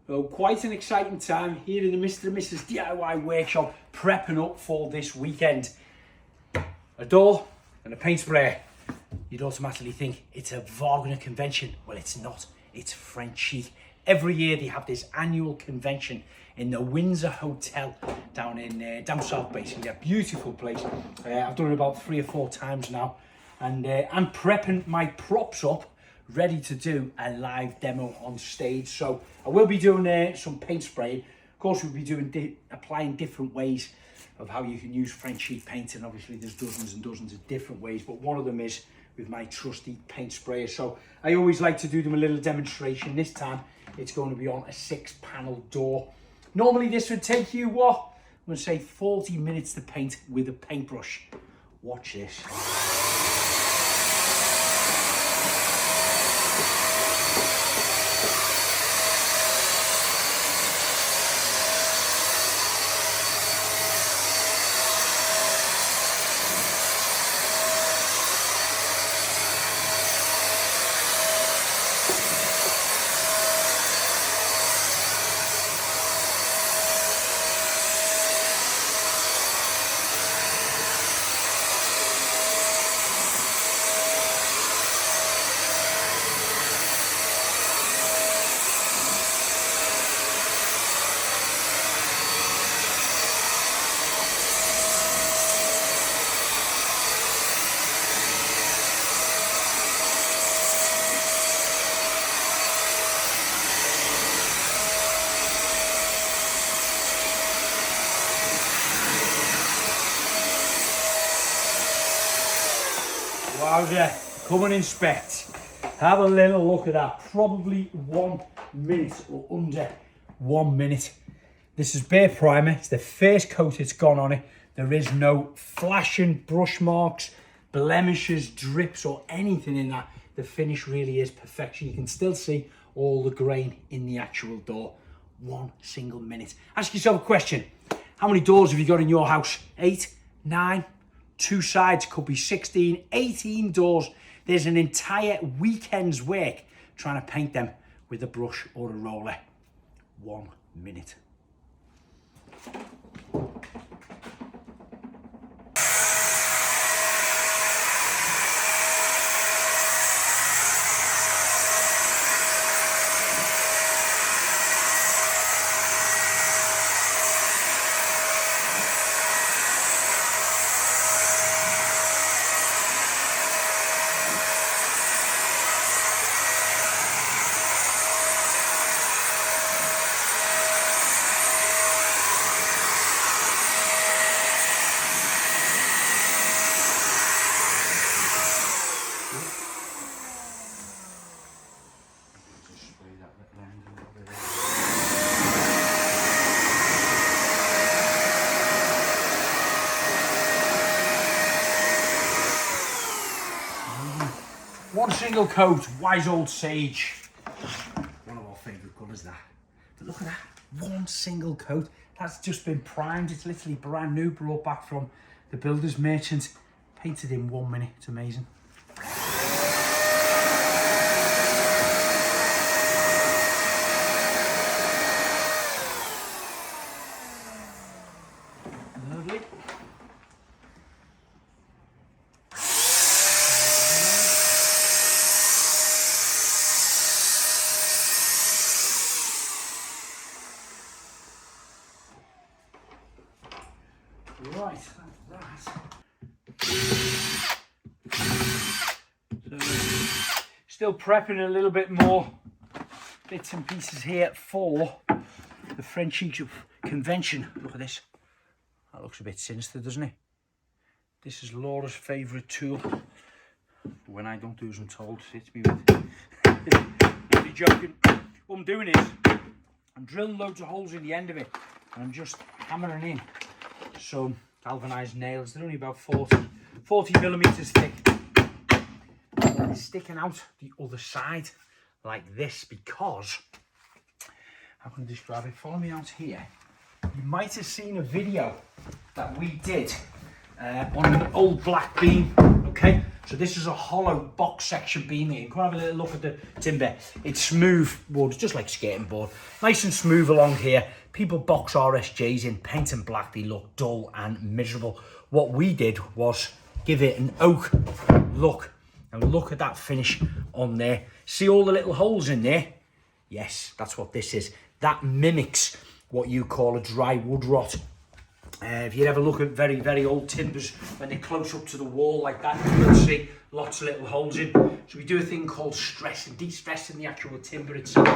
So quite an exciting time here in the Mr. and Mrs. DIY workshop, prepping up for this weekend. A door and a paint sprayer. You'd automatically think it's a Wagner convention. Well, it's not. It's Frenchic. Every year they have this annual convention in the Windsor Hotel down south, basically. A beautiful place. I've done it about 3 or 4 times now, and I'm prepping my props up, ready to do a live demo on stage. So I will be doing some paint spraying. Of course, we'll be doing applying different ways of how you can use Frenchic paint, and obviously there's dozens and dozens of different ways, but one of them is with my trusty paint sprayer. So I always like to do them a little demonstration. This time it's going to be on a 6-panel door. Normally this would take you, what, I'm going to say 40 minutes to paint with a paintbrush. Watch this. Wowzer, come and inspect. Have a little look at that. Probably 1 minute or under 1 minute. This is bare primer. It's the first coat it's gone on it. There is no flashing brush marks, blemishes, drips or anything in that. The finish really is perfection. You can still see all the grain in the actual door. 1 single minute. Ask yourself a question. How many doors have you got in your house? 8, 9? 2 sides, could be 16, 18 doors. There's an entire weekend's work trying to paint them with a brush or a roller. 1 minute. One single coat, wise old sage. One of our favourite colours, that. But look at that, 1 single coat. That's just been primed. It's literally brand new, brought back from the builder's merchant. Painted in 1 minute. It's amazing. Lovely. Right, that's that. So, still prepping a little bit more bits and pieces here for the Frenchic convention. Look at this. That looks a bit sinister, doesn't it? This is Laura's favourite tool. When I don't do as I'm told, hits me with. Really joking. What I'm doing is I'm drilling loads of holes in the end of it, and I'm just hammering in some galvanised nails. They're only about 40 millimeters thick. And they're sticking out the other side like this because, how can I describe it? Follow me out here. You might have seen a video that we did on an old black beam, okay? So this is a hollow box section beam here. Come have a little look at the timber. It's smooth wood, just like skating board. Nice and smooth along here. People box RSJs in paint and black. They look dull and miserable. What we did was give it an oak look. And look at that finish on there. See all the little holes in there? Yes, that's what this is. That mimics what you call a dry wood rot. If you ever look at very, very old timbers, when they're close up to the wall like that, you'll see lots of little holes in. So we do a thing called stress and de-stressing the actual timber itself.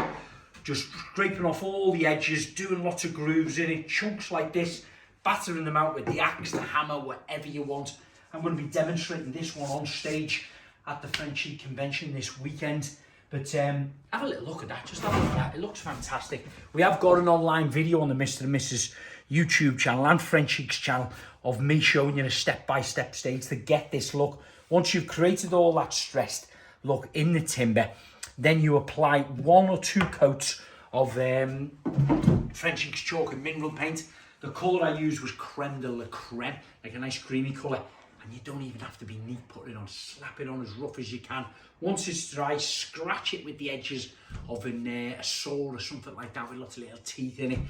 Just scraping off all the edges, doing lots of grooves in it, chunks like this, battering them out with the axe, the hammer, whatever you want. I'm going to be demonstrating this one on stage at the Frenchic convention this weekend. But have a little look at that, just have a look at that. It looks fantastic. We have got an online video on the Mr. and Mrs. YouTube channel and Frenchic's channel of me showing you a step-by-step stage to get this look. Once you've created all that stressed look in the timber, then you apply 1 or 2 coats of Frenchic's chalk and mineral paint. The colour I used was creme de la creme, like a nice creamy colour. And you don't even have to be neat putting it on. Slap it on as rough as you can. Once it's dry, scratch it with the edges of a saw or something like that with lots of little teeth in it.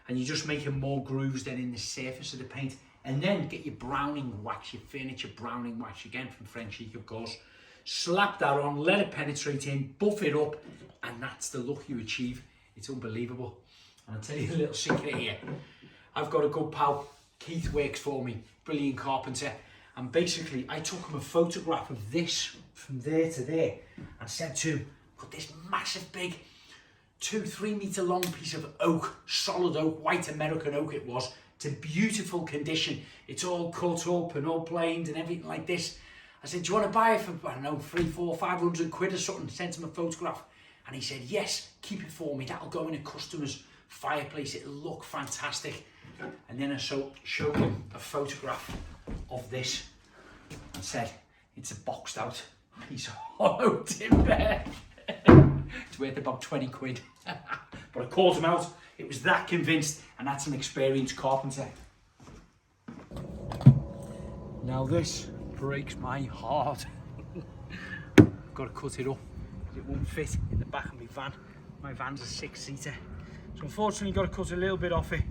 And you're just making more grooves then in the surface of the paint. And then get your browning wax, your furniture browning wax, again from Frenchic, of course. Slap that on, let it penetrate in, buff it up, and that's the look you achieve. It's unbelievable. And I'll tell you a little secret here. I've got a good pal, Keith works for me, brilliant carpenter. And basically, I took him a photograph of this from there to there and said to him, got this massive big 2-3 meter long piece of oak, solid oak, white American oak it was. It's in beautiful condition. It's all cut up and all planed and everything like this. I said, do you want to buy it for, I don't know, 300, 400, 500 quid or something? Sent him a photograph. And he said, yes, keep it for me. That'll go in a customer's fireplace. It'll look fantastic. And then I showed him a photograph of this and said, it's a boxed out piece of hollow timber. It's worth about 20 quid. But I called him out. It was that convinced, and that's an experienced carpenter. Now this breaks my heart. I've got to cut it up. It won't fit in the back of my van. My van's a 6-seater. So unfortunately, got to cut a little bit off it.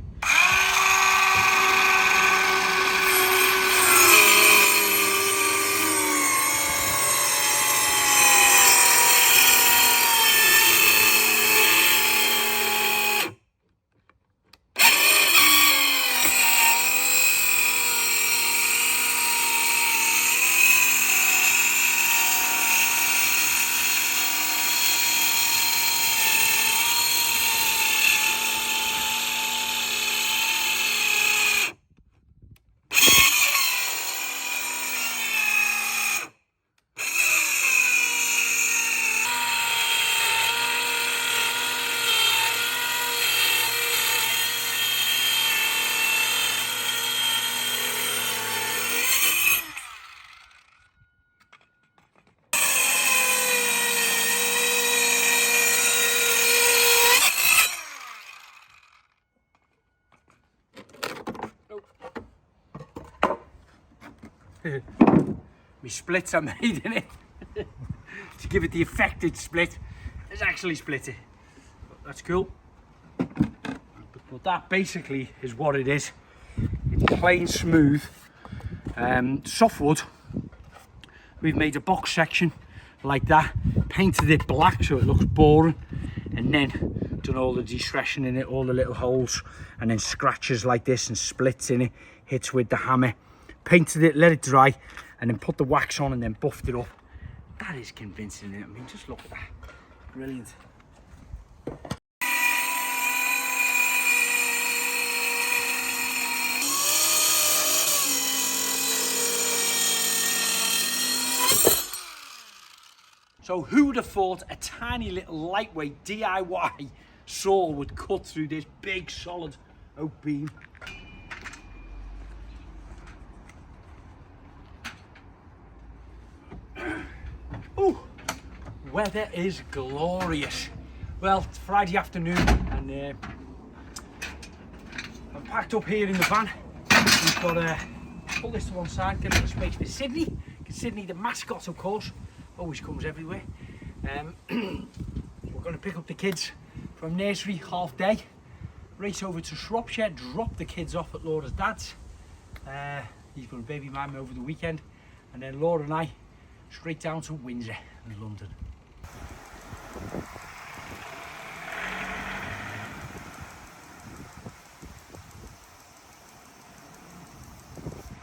My splits are made in it to give it the effected split. It's actually split it. That's cool. But that basically is what it is. It's plain smooth softwood. We've made a box section like that, painted it black so it looks boring, and then done all the de-stressing in it, all the little holes, and then scratches like this and splits in it, hits with the hammer. Painted it, let it dry, and then put the wax on and then buffed it up. That is convincing, isn't it? I mean, just look at that. Brilliant. So who would have thought a tiny little lightweight DIY saw would cut through this big solid oak beam? Ooh, weather is glorious. Well, it's Friday afternoon and I'm packed up here in the van. We've got to pull this to one side, get a little space for Sydney. You can Sydney, the mascot, of course, always comes everywhere. We're going to pick up the kids from nursery half day, race over to Shropshire, drop the kids off at Laura's dad's. He's got a baby mum over the weekend, and then Laura and I straight down to Windsor in London.